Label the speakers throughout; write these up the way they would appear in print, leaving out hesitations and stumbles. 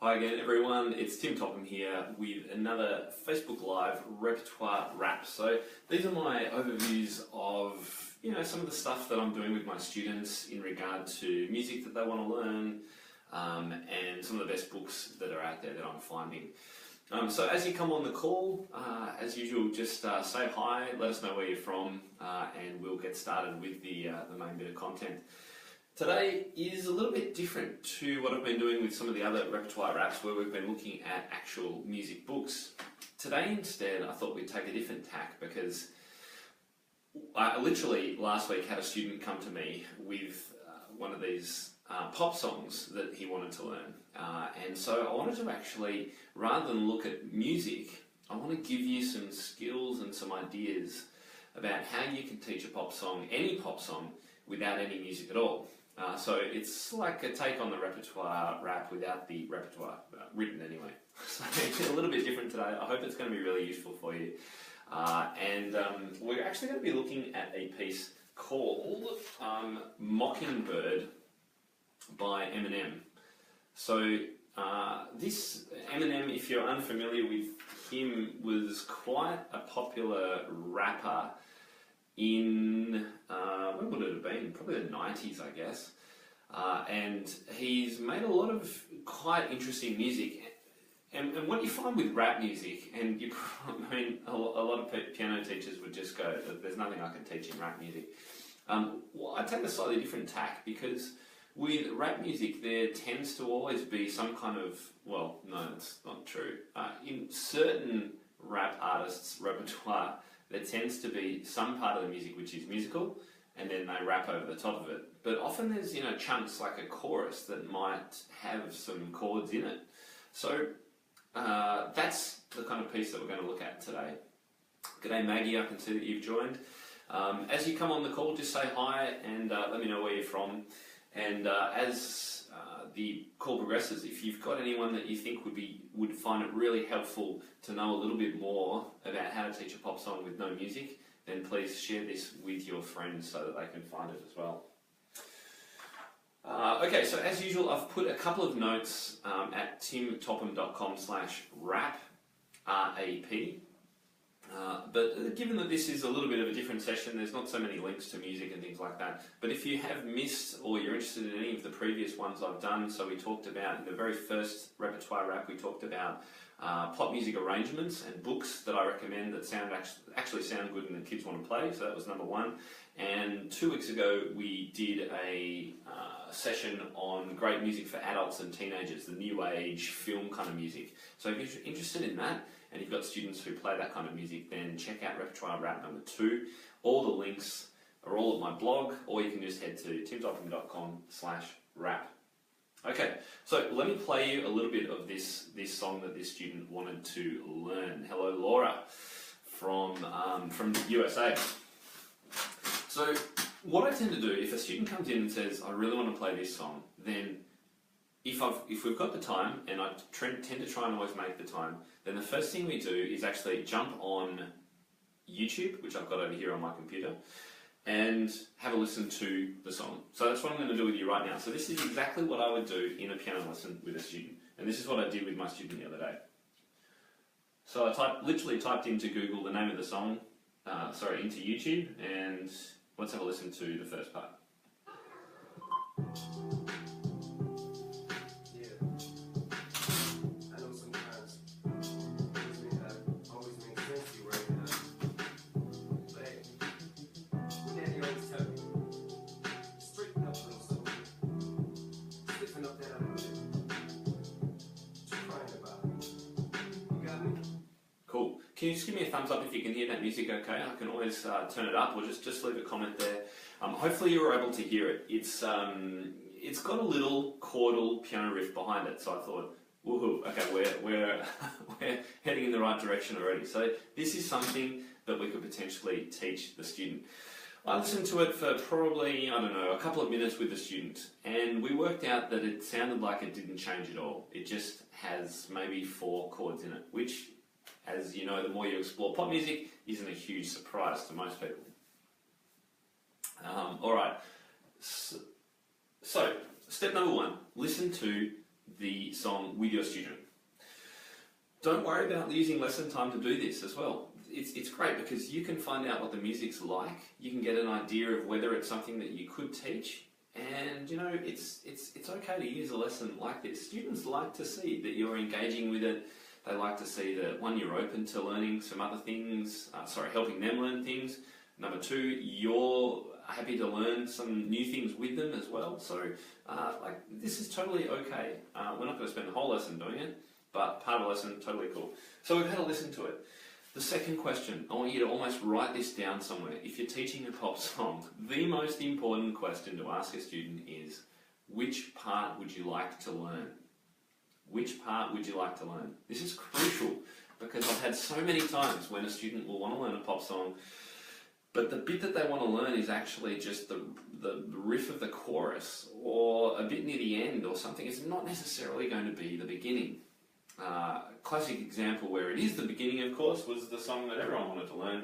Speaker 1: Hi again everyone, it's Tim Topham here with another Facebook Live repertoire rap. So these are my overviews of, some of the stuff that I'm doing with my students in regard to music that they want to learn, and some of the best books that are out there that I'm finding. So as you come on the call, as usual, just say hi, let us know where you're from, and we'll get started with the main bit of content. Today is a little bit different to what I've been doing with some of the other repertoire raps where we've been looking at actual music books. Today instead I thought we'd take a different tack because I literally last week had a student come to me with one of these pop songs that he wanted to learn. And so I wanted to actually, rather than look at music, I want to give you some skills and some ideas about how you can teach a pop song, any pop song, without any music at all. So it's like a take on the repertoire rap without the repertoire, written anyway. So it's a little bit different today. I hope it's going to be really useful for you. And we're actually going to be looking at a piece called Mockingbird by Eminem. So this Eminem, if you're unfamiliar with him, was quite a popular rapper in, when would it have been? Probably the 90s, I guess. And he's made a lot of quite interesting music. And what you find with rap music, and a lot of piano teachers would just go, there's nothing I can teach in rap music. Well, I take a slightly different tack because with rap music there tends to always be some kind of, well, no, it's not true. In certain rap artists' repertoire, there tends to be some part of the music which is musical, and then they rap over the top of it. But often there's, chunks like a chorus that might have some chords in it. So that's the kind of piece that we're going to look at today. G'day Maggie, I can see that you've joined. As you come on the call, just say hi and let me know where you're from. And as the call progresses, if you've got anyone that you think would find it really helpful to know a little bit more about how to teach a pop song with no music, then please share this with your friends so that they can find it as well. Okay, so as usual, I've put a couple of notes at timtopham.com/rap, R-A-P. But given that this is a little bit of a different session, there's not so many links to music and things like that. But if you have missed or you're interested in any of the previous ones I've done, so we talked about, in the very first repertoire rap, we talked about pop music arrangements and books that I recommend that actually sound good and the kids want to play, so that was number one. And 2 weeks ago we did a session on great music for adults and teenagers, the new age film kind of music. So if you're interested in that, and you've got students who play that kind of music, then check out repertoire rap number 2. All the links are all at my blog, or you can just head to timtopham.com/rap. Okay, so let me play you a little bit of this song that this student wanted to learn. Hello, Laura, from the USA. So what I tend to do, if a student comes in and says, I really want to play this song, then if we've got the time, and I tend to try and always make the time, then the first thing we do is actually jump on YouTube, which I've got over here on my computer, and have a listen to the song. So that's what I'm going to do with you right now. So this is exactly what I would do in a piano lesson with a student. And this is what I did with my student the other day. So I literally typed into Google the name of the song, into YouTube, and let's have a listen to the first part. Can you just give me a thumbs up if you can hear that music okay? I can always turn it up or just leave a comment there. Hopefully you were able to hear it. It's got a little chordal piano riff behind it, so I thought, woohoo, okay, we're heading in the right direction already. So this is something that we could potentially teach the student. I listened to it for probably, a couple of minutes with the student, and we worked out that it sounded like it didn't change at all. It just has maybe 4 chords in it, which, as you know, the more you explore pop music, isn't a huge surprise to most people. Alright, so step number 1, listen to the song with your student. Don't worry about using lesson time to do this as well. It's great because you can find out what the music's like, you can get an idea of whether it's something that you could teach, and you know, it's okay to use a lesson like this. Students like to see that you're engaging with it. They like to see that, one, you're open to learning some other things, helping them learn things. Number two, you're happy to learn some new things with them as well. So, this is totally okay. We're not going to spend the whole lesson doing it, but part of the lesson, totally cool. So we've had a listen to it. The second question, I want you to almost write this down somewhere. If you're teaching a pop song, the most important question to ask a student is, which part would you like to learn? Which part would you like to learn? This is crucial because I've had so many times when a student will want to learn a pop song, but the bit that they want to learn is actually just the riff of the chorus or a bit near the end or something. It's not necessarily going to be the beginning. Classic example where it is the beginning, of course, was the song that everyone wanted to learn.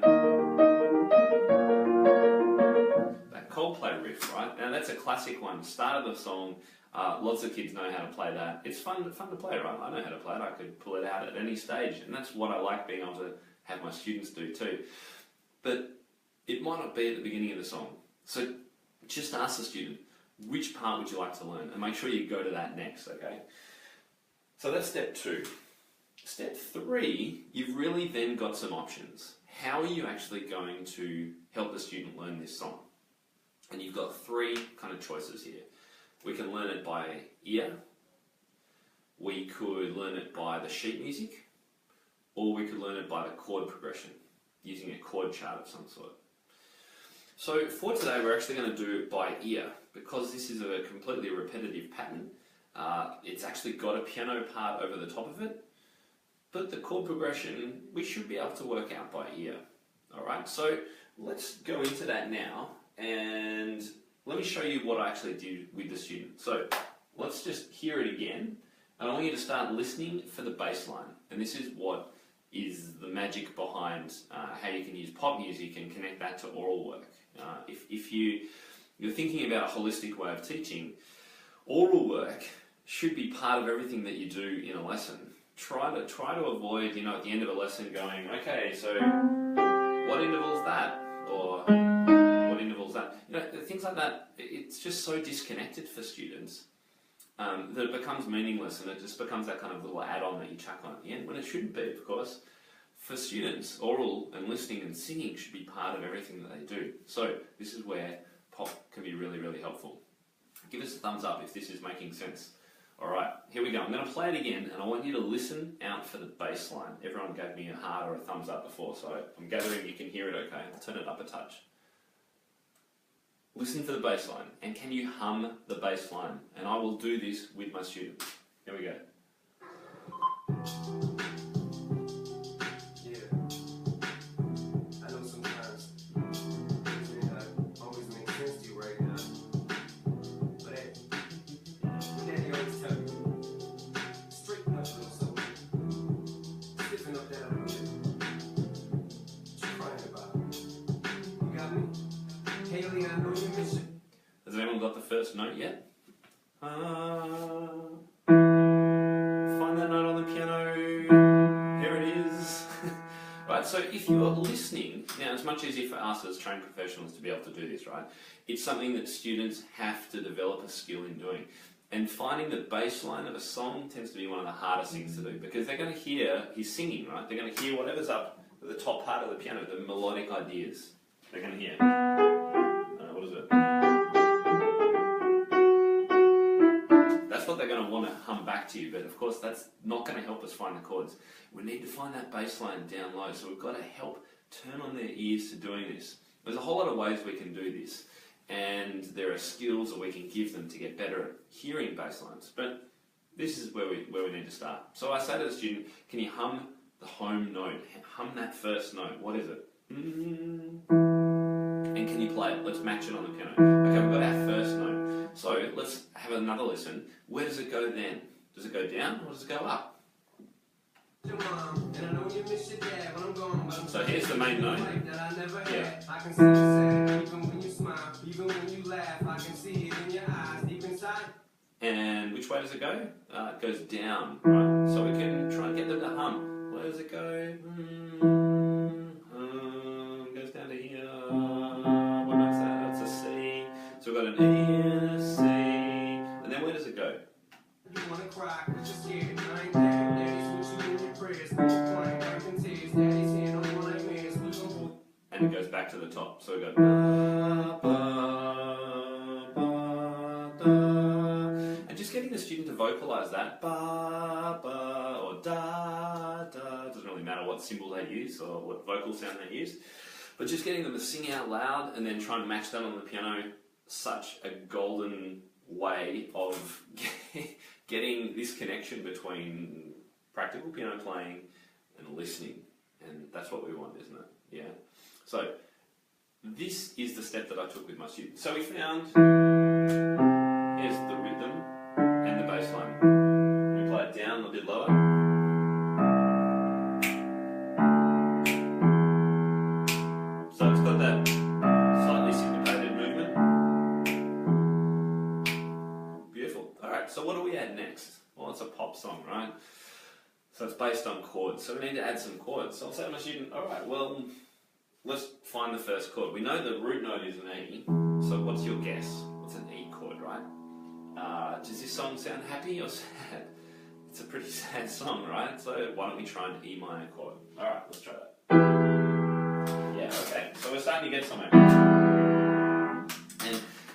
Speaker 1: That Coldplay riff, right? Now that's a classic one. Start of the song. Lots of kids know how to play that. It's fun to play, right? I know how to play it. I could pull it out at any stage, and that's what I like being able to have my students do too. But it might not be at the beginning of the song. So just ask the student, which part would you like to learn? And make sure you go to that next, okay? So that's step 2. Step 3, you've really then got some options. How are you actually going to help the student learn this song? And you've got 3 kind of choices here. We can learn it by ear, we could learn it by the sheet music, or we could learn it by the chord progression, using a chord chart of some sort. So for today, we're actually going to do it by ear, because this is a completely repetitive pattern. It's actually got a piano part over the top of it, but the chord progression, we should be able to work out by ear. Alright, so let's go into that now, and let me show you what I actually did with the student. So let's just hear it again, and I want you to start listening for the bass line. And this is what is the magic behind how you can use pop music and connect that to oral work. If you're thinking about a holistic way of teaching, oral work should be part of everything that you do in a lesson. Try to avoid, at the end of a lesson going, okay, so what interval's that? Or what interval's that? Things like that, it's just so disconnected for students that it becomes meaningless, and it just becomes that kind of little add-on that you chuck on at the end, when it shouldn't be, of course. For students, oral and listening and singing should be part of everything that they do. So this is where pop can be really, really helpful. Give us a thumbs up if this is making sense. Alright, here we go. I'm going to play it again, and I want you to listen out for the bass line. Everyone gave me a heart or a thumbs up before, so I'm gathering you can hear it okay. I'll turn it up a touch. Listen for the bass line, and can you hum the bass line? And I will do this with my students. Here we go. Has anyone got the first note yet? Find that note on the piano. Here it is. Right, so if you're listening, now it's much easier for us as trained professionals to be able to do this, right? It's something that students have to develop a skill in doing. And finding the bass line of a song tends to be one of the hardest things to do, because they're going to hear, he's singing, right? They're going to hear whatever's up at the top part of the piano, the melodic ideas. They're going to hear. What is it? That's what they're going to want to hum back to you, but of course that's not going to help us find the chords. We need to find that bass line down low, so we've got to help turn on their ears to doing this. There's a whole lot of ways we can do this, and there are skills that we can give them to get better at hearing bass lines, but this is where we need to start. So I say to the student, can you hum the home note? Hum that first note. What is it? And can you play it? Let's match it on the piano. Okay, we've got our first note. So let's have another listen. Where does it go then? Does it go down or does it go up? So here's the main note. Yeah.
Speaker 2: I can see you sad, even when you smile, even when you laugh. I can see it in your eyes, deep inside.
Speaker 1: And which way does it go? It goes down, right? So we can try and get them to hum. Where does it go? Goes down to here. What note's that? That's a C. So we've got an E and a C. And then where does it go?
Speaker 2: You wanna cry, but you're scared. I ain't there. Daddy's with you in your prayers. Crying, breaking tears. Daddy's hand on my nightmares.
Speaker 1: And it goes back to the top. So we go ba, ba, ba, da. And just getting the student to vocalize that ba, ba, or da, da. Doesn't really matter what symbol they use or what vocal sound they use. But just getting them to sing out loud and then try and match that on the piano, such a golden way of getting this connection between practical piano playing and listening. And that's what we want, isn't it? Yeah. So this is the step that I took with my students. So we found, here's the rhythm and the bass line. We play it down a bit lower. So it's got that slightly syncopated movement. Beautiful. Alright, so what do we add next? Well, it's a pop song, right? So it's based on chords. So we need to add some chords. So I'll say to my student, alright, well, let's find the first chord. We know the root note is an E, so what's your guess? What's an E chord, right? Does this song sound happy or sad? It's a pretty sad song, right? So why don't we try an E minor chord? Alright, let's try that. Yeah, okay, so we're starting to get somewhere. And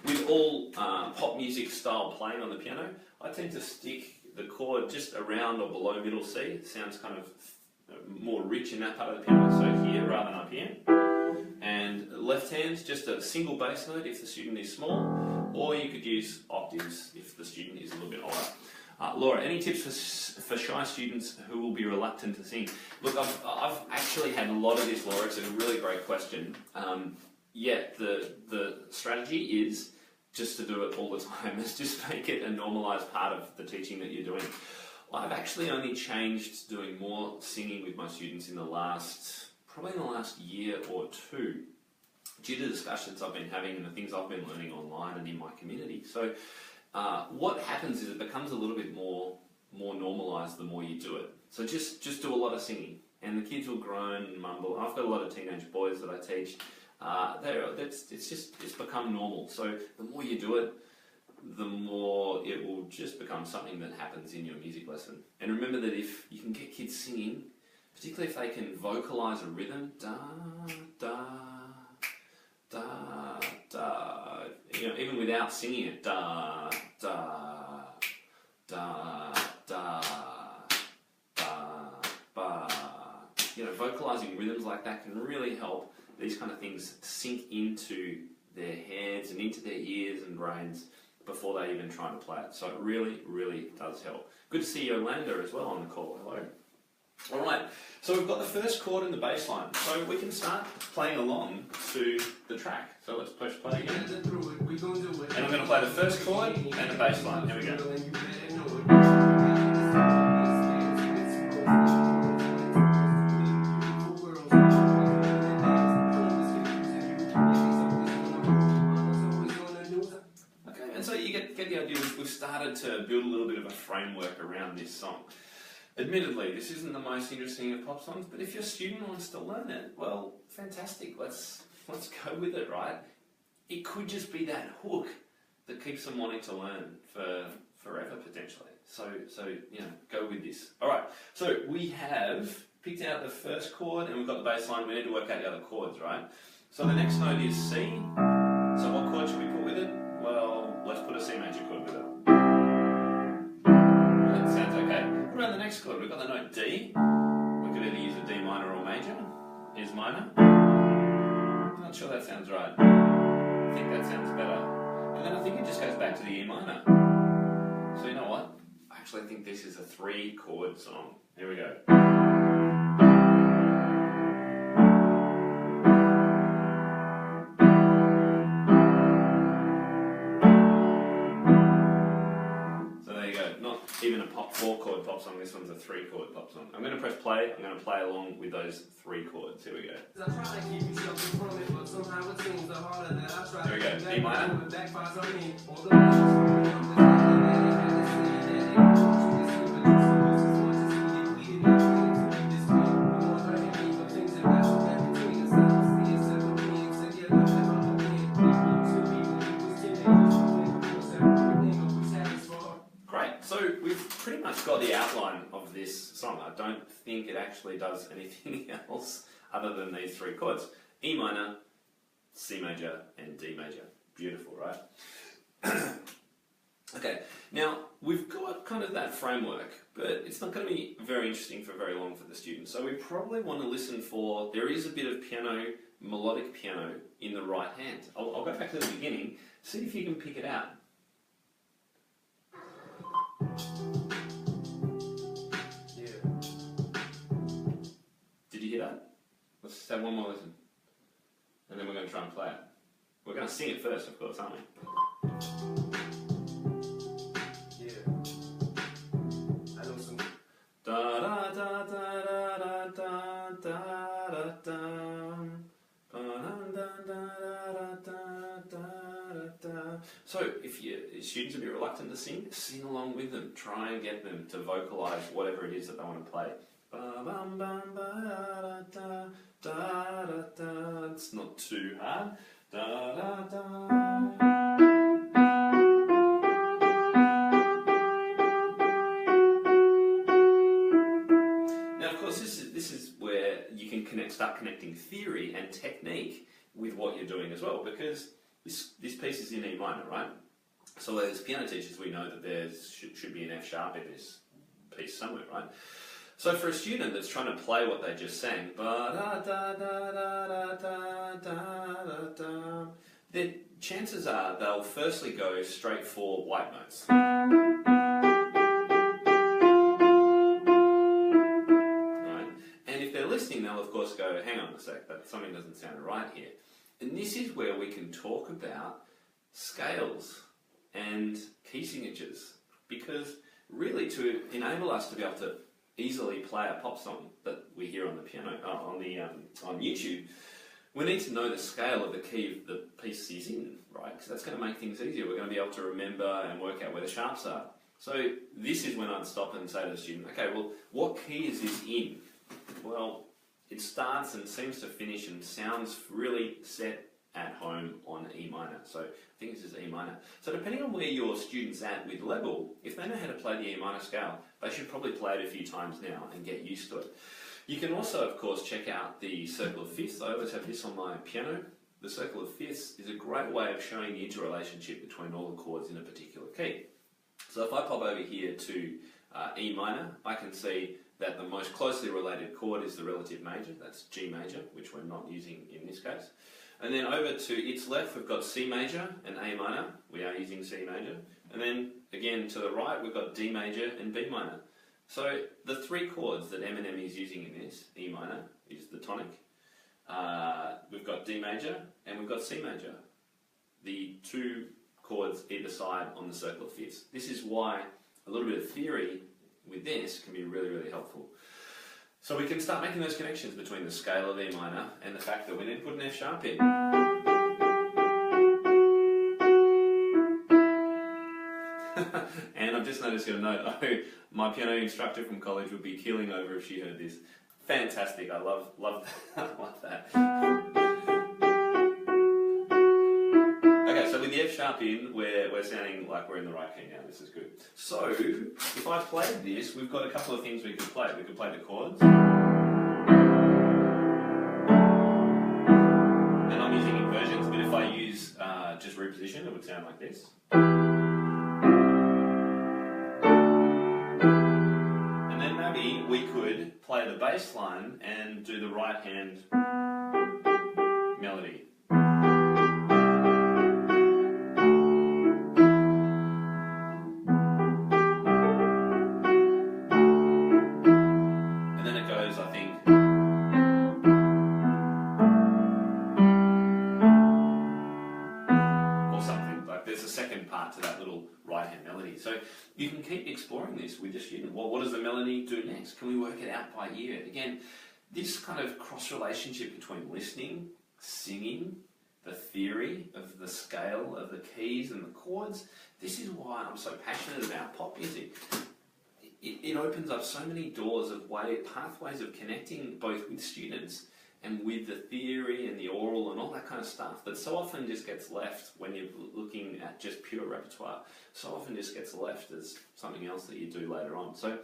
Speaker 1: with all pop music style playing on the piano, I tend to stick the chord just around or below middle C. It sounds kind of more rich in that part of the piano, so here rather than up here. And left hand, just a single bass note if the student is small, or you could use octaves if the student is a little bit older. Laura, any tips for shy students who will be reluctant to sing? Look, I've actually had a lot of this, Laura. It's a really great question. The strategy is just to do it all the time. Is just make it a normalised part of the teaching that you're doing. I've actually only changed doing more singing with my students probably in the last year or two, due to discussions I've been having and the things I've been learning online and in my community. So what happens is it becomes a little bit more normalised the more you do it. So just do a lot of singing, and the kids will groan and mumble. I've got a lot of teenage boys that I teach. It's become normal. So the more you do it, the more it will just become something that happens in your music lesson. And remember that if you can get kids singing, particularly if they can vocalise a rhythm, da, da, da, da, even without singing it, da, da, da, da, da, ba. Vocalising rhythms like that can really help these kind of things sink into their heads and into their ears and brains before they even try to play it. So it really, really does help. Good to see Yolanda as well on the call. Hello. Alright, so we've got the first chord and the bass line. So we can start playing along to the track. So let's push play again. And I'm going to play the first chord and the bass line. Here we go. Get the idea. We've started to build a little bit of a framework around this song. Admittedly, this isn't the most interesting of pop songs, but if your student wants to learn it, well, fantastic. Let's go with it, right? It could just be that hook that keeps them wanting to learn for forever potentially. So go with this. All right. So we have picked out the first chord and we've got the bass line. We need to work out the other chords, right? So the next note is C. So what chord should we put with it? Well, let's put a C major chord with it. That sounds okay. What about the next chord? We've got the note D. We could either use a D minor or major. Here's minor. I'm not sure that sounds right. I think that sounds better. And then I think it just goes back to the E minor. So you know what? I actually think this is a 3-chord song. Here we go. not even a 4-chord pop song, this one's a 3-chord pop song. I'm going to press play, I'm going to play along with those 3 chords. Here we go.
Speaker 2: I try to keep you sheltered from it, but somehow it seems the harder that I try.
Speaker 1: Here we go, E minor.
Speaker 2: Backfires on me. All the way
Speaker 1: Great, so we've pretty much got the outline of this song. I don't think it actually does anything else other than these 3 chords. E minor, C major, and D major. Beautiful, right? Okay, now we've got kind of that framework, but it's not going to be very interesting for very long for the students. So we probably want to listen for, there is a bit of piano, melodic piano in the right hand. I'll go back to the beginning, see if you can pick it out.
Speaker 2: Yeah.
Speaker 1: Did you hear that? Let's just have one more listen. And then we're going to try and play it. We're going to sing it first, of course, aren't we?
Speaker 2: Yeah. I know some.
Speaker 1: Da da da da da da da da da. So, if students are a bit reluctant to sing along with them. Try and get them to vocalise whatever it is that they want to play. It's not too hard. Now, of course, this is where you can start connecting theory and technique with what you're doing as well, because this piece is in E minor, right? So as piano teachers, we know that there should be an F sharp in this piece somewhere, right? So for a student that's trying to play what they just sang, the chances are they'll firstly go straight for white notes. Right? And if they're listening, they'll of course go, hang on a sec, that something doesn't sound right here. And this is where we can talk about scales and key signatures, because really to enable us to be able to easily play a pop song that we hear on the piano, on YouTube, we need to know the scale of the key the piece is in, right? Because that's going to make things easier. We're going to be able to remember and work out where the sharps are. So this is when I'd stop and say to the student, okay, well, what key is this in? Well, it starts and seems to finish and sounds really set at home on E minor. So I think this is E minor. So depending on where your student's at with level, if they know how to play the E minor scale, they should probably play it a few times now and get used to it. You can also, of course, check out the circle of fifths. I always have this on my piano. The circle of fifths is a great way of showing the interrelationship between all the chords in a particular key. So if I pop over here to E minor, I can see that the most closely related chord is the relative major. That's G major, which we're not using in this case. And then over to its left, we've got C major and A minor. We are using C major. And then again to the right, we've got D major and B minor. So the 3 chords that Eminem is using in this, E minor is the tonic. We've got D major and we've got C major. The 2 chords either side on the circle of fifths. This is why a little bit of theory with this can be really, really helpful. So we can start making those connections between the scale of E minor and the fact that we need to put an F sharp in. And I've just noticed a note, my piano instructor from college would be keeling over if she heard this. Fantastic, I love that. Okay, so with the F sharp in, we're sounding like we're in the right key now. This is good. So, if I played this, we've got a couple of things we could play. We could play the chords. And I'm using inversions, but if I use just reposition, it would sound like this. And then maybe we could play the bass line and do the right hand melody. To that little right hand melody. So you can keep exploring exploring this with your student. Well, what does the melody do next? Can we work it out by ear? Again, this kind of cross-relationship between listening, singing, the theory of the scale of the keys and the chords, this is why I'm so passionate about pop music. It opens up so many doors of pathways of connecting both with students and with the theory and the oral and all that kind of stuff that so often just gets left when you're looking at just pure repertoire. So often just gets left as something else that you do later on. So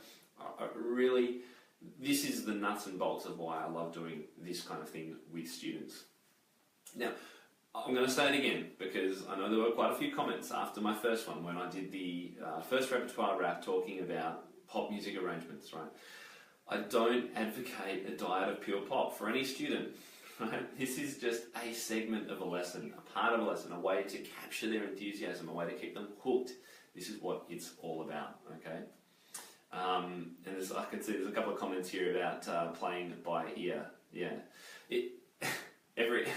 Speaker 1: really, this is the nuts and bolts of why I love doing this kind of thing with students. Now, I'm going to say it again because I know there were quite a few comments after my first one when I did the first repertoire rap talking about pop music arrangements, right? I don't advocate a diet of pure pop for any student, right? This is just a segment of a lesson, a part of a lesson, a way to capture their enthusiasm, a way to keep them hooked. This is what it's all about, okay? And I can see there's a couple of comments here about playing by ear. Yeah. Every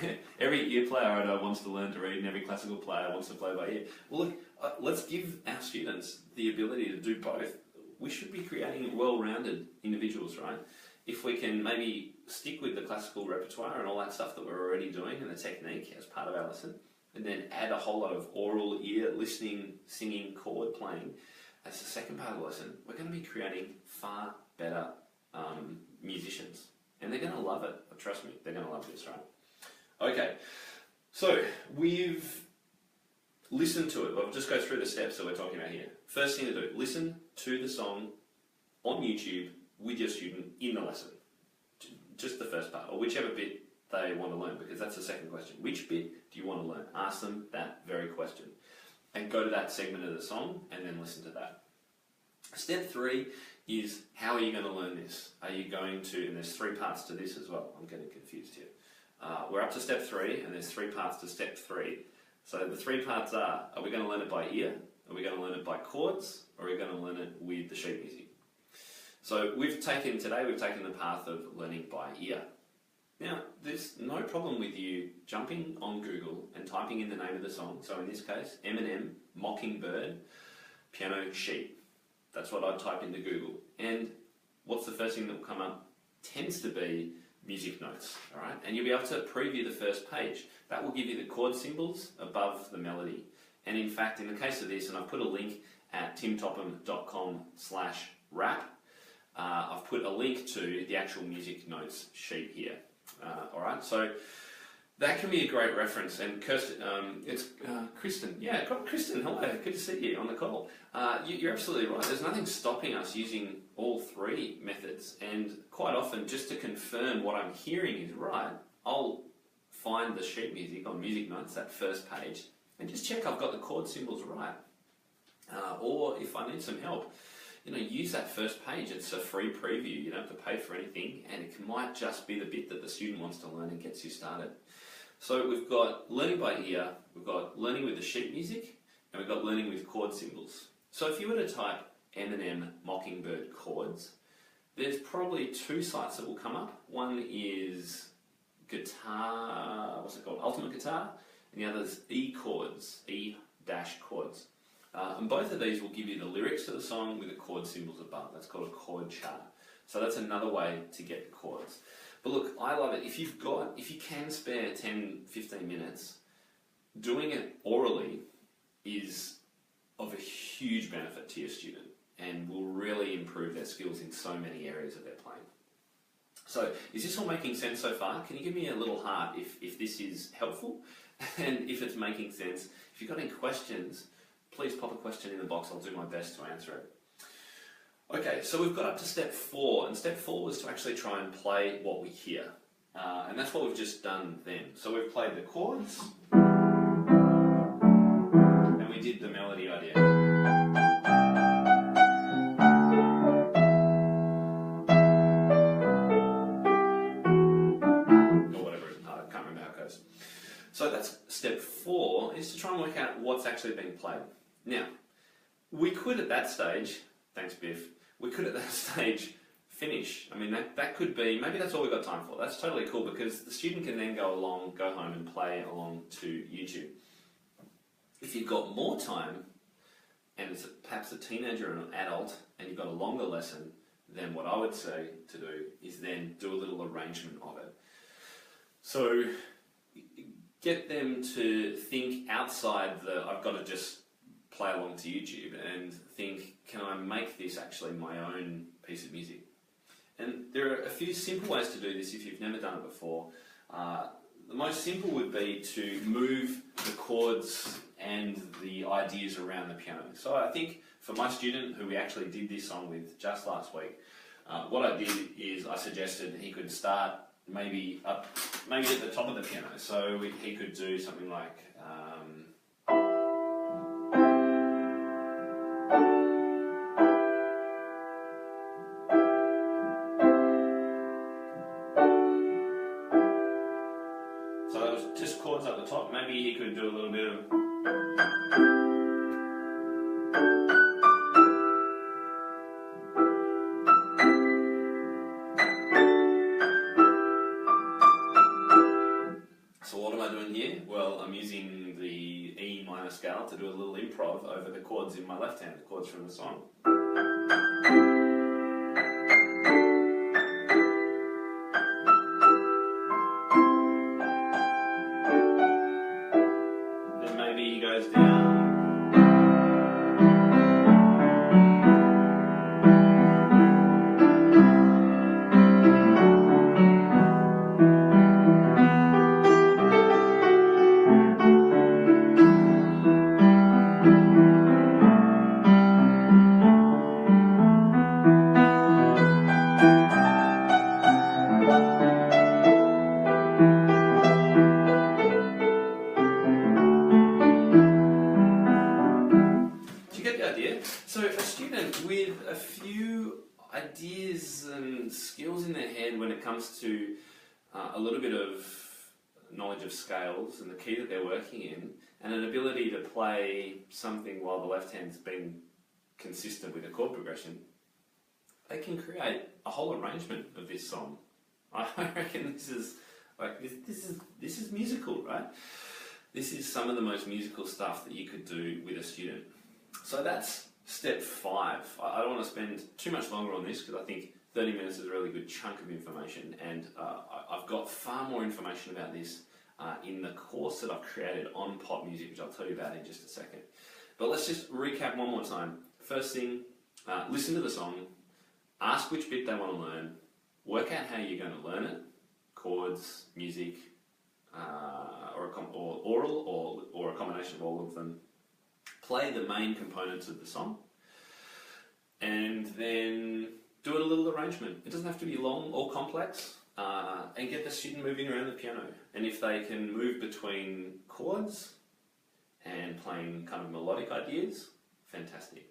Speaker 1: ear player I know wants to learn to read, and every classical player wants to play by ear. Well, look, let's give our students the ability to do both. We should be creating well-rounded individuals, right? If we can maybe stick with the classical repertoire and all that stuff that we're already doing and the technique as part of our lesson, and then add a whole lot of oral, ear, listening, singing, chord playing as the second part of the lesson, we're going to be creating far better musicians. And they're going to love it. Trust me, they're going to love this, right? Okay, so we've listened to it. I'll just go through the steps that we're talking about here. First thing to do, listen to the song on YouTube with your student in the lesson. Just the first part, or whichever bit they want to learn, because that's the second question. Which bit do you want to learn? Ask them that very question. And go to that segment of the song and then listen to that. Step 3 is, how are you going to learn this? Are you going to, and there's 3 parts to this as well. I'm getting confused here. We're up to step 3, and there's 3 parts to step 3. So the 3 parts are we going to learn it by ear? Are we going to learn it by chords? Or are we going to learn it with the sheet music? So today we've taken the path of learning by ear. Now, there's no problem with you jumping on Google and typing in the name of the song. So in this case, Eminem, Mockingbird, piano sheet. That's what I'd type into Google. And what's the first thing that will come up? Tends to be music notes, all right? And you'll be able to preview the first page. That will give you the chord symbols above the melody. And in fact, in the case of this, and I've put a link at timtopham.com/rap, I've put a link to the actual music notes sheet here. All right, so that can be a great reference. And Kirsten, it's Kristen. Yeah, Kristen, hello, good to see you on the call. You're absolutely right. There's nothing stopping us using all 3 methods. And quite often, just to confirm what I'm hearing is right, I'll find the sheet music on music notes, that first page, and just check I've got the chord symbols right. Or if I need some help, use that first page. It's a free preview. You don't have to pay for anything, and it might just be the bit that the student wants to learn and gets you started. So we've got learning by ear, we've got learning with the sheet music, and we've got learning with chord symbols. So if you were to type Eminem Mockingbird chords, there's probably 2 sites that will come up. One is guitar, Ultimate Guitar, and the other's E-chords, E-chords. And both of these will give you the lyrics to the song with the chord symbols above. That's called a chord chart. So that's another way to get the chords. But look, I love it. If you can spare 10, 15 minutes, doing it orally is of a huge benefit to your student and will really improve their skills in so many areas of their playing. So, is this all making sense so far? Can you give me a little heart if this is helpful and if it's making sense? If you've got any questions, please pop a question in the box. I'll do my best to answer it. Okay, so we've got up to step 4, and step 4 was to actually try and play what we hear. And that's what we've just done then. So we've played the chords, and we did the melody idea. Or whatever, I can't remember how it goes. So that's step 4, is to try and work out what's actually being played. Now, we could at that stage, thanks Biff, we could at that stage finish. I mean, that could be, maybe that's all we've got time for. That's totally cool because the student can then go home and play along to YouTube. If you've got more time and it's perhaps a teenager or an adult, and you've got a longer lesson, then what I would say to do is then do a little arrangement of it. So get them to think outside the, I've got to just play along to YouTube, and think, can I make this actually my own piece of music? And there are a few simple ways to do this if you've never done it before. The most simple would be to move the chords and the ideas around the piano. So I think for my student, who we actually did this song with just last week, what I did is I suggested he could start maybe at the top of the piano. So he could do something like so that was just chords up the top. Maybe he could do a little bit of scale to do a little improv over the chords in my left hand, the chords from the song. Then maybe he goes down. So a student with a few ideas and skills in their head when it comes to a little bit of knowledge of scales and the key that they're working in, and an ability to play something while the left hand's been consistent with a chord progression, they can create a whole arrangement of this song. I reckon this is musical, right? This is some of the most musical stuff that you could do with a student. So that's step 5. I don't want to spend too much longer on this because I think 30 minutes is a really good chunk of information, and I've got far more information about this in the course that I've created on pop music, which I'll tell you about in just a second. But let's just recap one more time. First thing, listen to the song, ask which bit they want to learn, work out how you're going to learn it, chords, music, or oral, or a combination of all of them. Play the main components of the song, and then do it a little arrangement. It doesn't have to be long or complex, and get the student moving around the piano. And if they can move between chords and playing kind of melodic ideas, fantastic.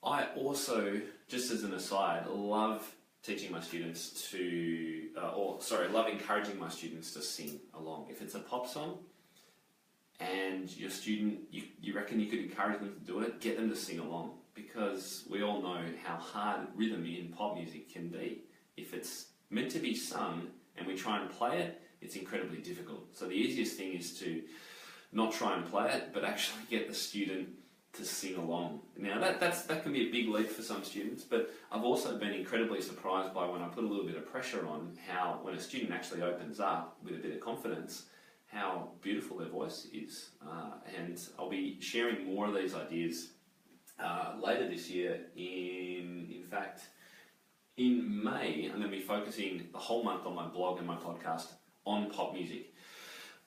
Speaker 1: I also, just as an aside, love teaching my students to, love encouraging my students to sing along. If it's a pop song, and your student, you reckon you could encourage them to do it, get them to sing along, because we all know how hard rhythm in pop music can be. If it's meant to be sung and we try and play it, it's incredibly difficult. So the easiest thing is to not try and play it, but actually get the student to sing along. Now that can be a big leap for some students, but I've also been incredibly surprised by when I put a little bit of pressure on how, when a student actually opens up with a bit of confidence, how beautiful their voice is. And I'll be sharing more of these ideas later this year. In fact, in May, I'm going to be focusing the whole month on my blog and my podcast on pop music.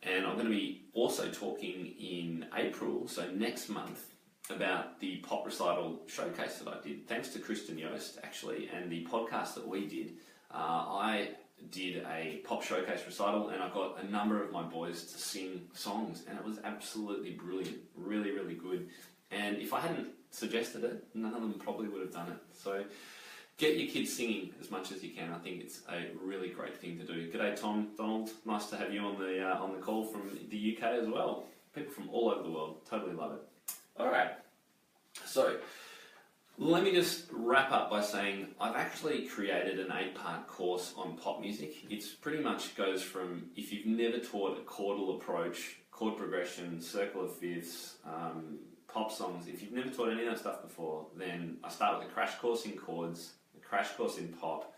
Speaker 1: And I'm going to be also talking in April, so next month, about the pop recital showcase that I did. Thanks to Kristen Yost, actually, and the podcast that we did. I did a pop showcase recital, and I got a number of my boys to sing songs, and it was absolutely brilliant, really, really good. And if I hadn't suggested it, none of them probably would have done it. So get your kids singing as much as you can. I think it's a really great thing to do. G'day, Tom, Donald. Nice to have you on the call from the UK as well. People from all over the world. Totally love it. All right. So let me just wrap up by saying I've actually created an 8-part course on pop music. It's pretty much goes from, if you've never taught a chordal approach, chord progression, circle of fifths, pop songs, if you've never taught any of that stuff before, then I start with a crash course in chords, a crash course in pop,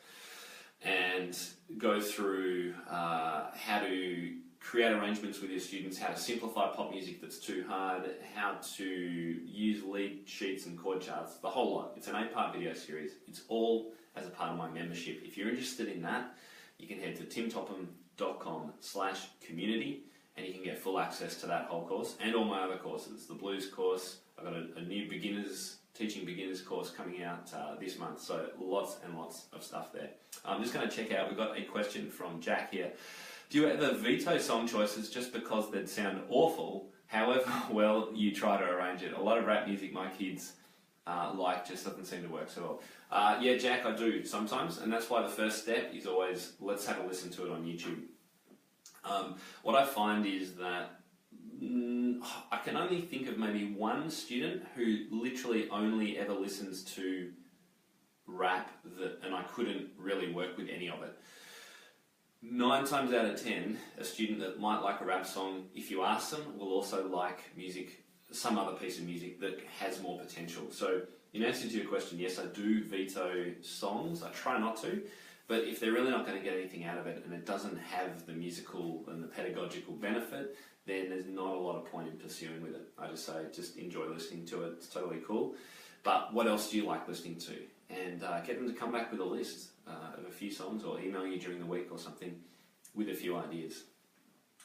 Speaker 1: and go through how to create arrangements with your students, how to simplify pop music that's too hard, how to use lead sheets and chord charts, the whole lot. It's an 8-part video series. It's all as a part of my membership. If you're interested in that, you can head to timtopham.com/community and you can get full access to that whole course and all my other courses. The blues course, I've got a new teaching beginners course coming out this month, so lots and lots of stuff there. I'm just going to check out, we've got a question from Jack here. Do you ever veto song choices just because they'd sound awful, however well you try to arrange it? A lot of rap music my kids like just doesn't seem to work so well. Yeah, Jack, I do sometimes, and that's why the first step is always, let's have a listen to it on YouTube. What I find is that I can only think of maybe one student who literally only ever listens to rap and I couldn't really work with any of it. 9 times out of 10, a student that might like a rap song, if you ask them, will also like music, some other piece of music that has more potential. So in answer to your question, yes, I do veto songs. I try not to, but if they're really not going to get anything out of it and it doesn't have the musical and the pedagogical benefit, then there's not a lot of point in pursuing with it. I just say, just enjoy listening to it. It's totally cool. But what else do you like listening to? And get them to come back with a list of a few songs or email you during the week or something with a few ideas.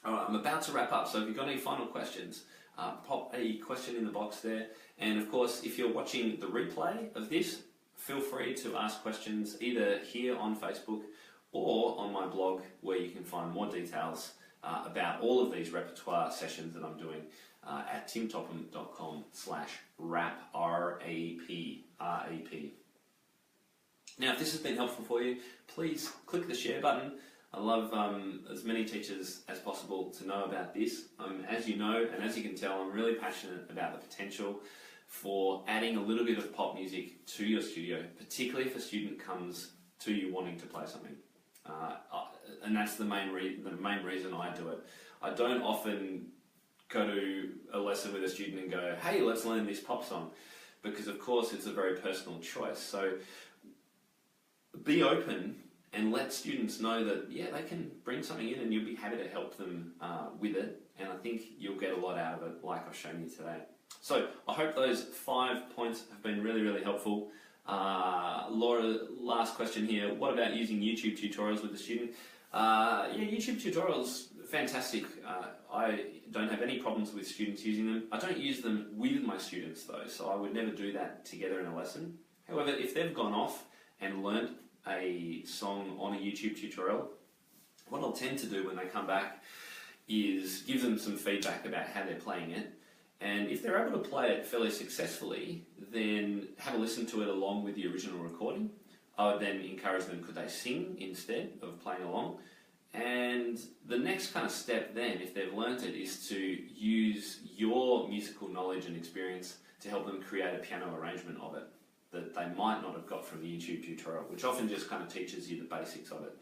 Speaker 1: Alright, I'm about to wrap up, so if you've got any final questions, pop a question in the box there. And of course, if you're watching the replay of this, feel free to ask questions either here on Facebook or on my blog, where you can find more details about all of these repertoire sessions that I'm doing at timtopham.com/rap, R-A-P. Now, if this has been helpful for you, please click the share button. I love as many teachers as possible to know about this. As you know, and as you can tell, I'm really passionate about the potential for adding a little bit of pop music to your studio, particularly if a student comes to you wanting to play something. And that's the main reason I do it. I don't often go to a lesson with a student and go, hey, let's learn this pop song, because of course it's a very personal choice. So be open and let students know that, yeah, they can bring something in and you'll be happy to help them with it. And I think you'll get a lot out of it, like I've shown you today. So I hope those 5 points have been really, really helpful. Laura, last question here. What about using YouTube tutorials with the student? Yeah, YouTube tutorials, fantastic. I don't have any problems with students using them. I don't use them with my students though, so I would never do that together in a lesson. However, if they've gone off and learnt a song on a YouTube tutorial, what I'll tend to do when they come back is give them some feedback about how they're playing it. And if they're able to play it fairly successfully, then have a listen to it along with the original recording. I would then encourage them, could they sing instead of playing along? And the next kind of step then, if they've learnt it, is to use your musical knowledge and experience to help them create a piano arrangement of it that they might not have got from the YouTube tutorial, which often just kind of teaches you the basics of it.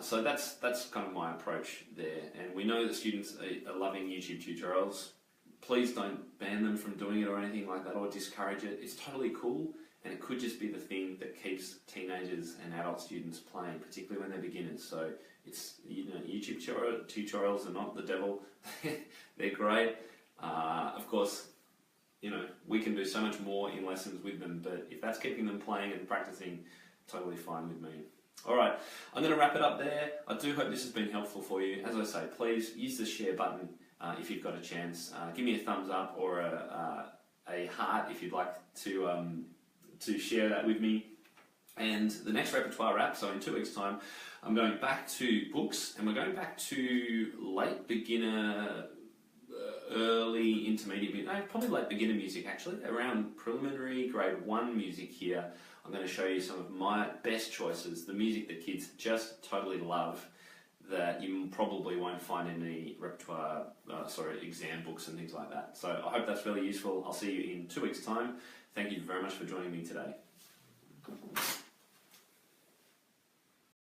Speaker 1: So that's kind of my approach there. And we know that students are loving YouTube tutorials. Please don't ban them from doing it or anything like that, or discourage it. It's totally cool, and it could just be the thing that keeps teenagers and adult students playing, particularly when they're beginners. So it's, you know, YouTube tutorials are not the devil. They're great. Of course, you know, we can do so much more in lessons with them, but if that's keeping them playing and practicing, totally fine with me. Alright, I'm going to wrap it up there. I do hope this has been helpful for you. As I say, please use the share button if you've got a chance. Give me a thumbs up or a heart if you'd like to share that with me. And the next repertoire rap, so in 2 weeks' time, I'm going back to books, and we're going back to late beginner, early intermediate, no, probably late beginner music actually, around preliminary grade 1 music here. I'm going to show you some of my best choices, the music that kids just totally love, that you probably won't find in any repertoire, exam books and things like that. So I hope that's really useful. I'll see you in 2 weeks' time. Thank you very much for joining me today.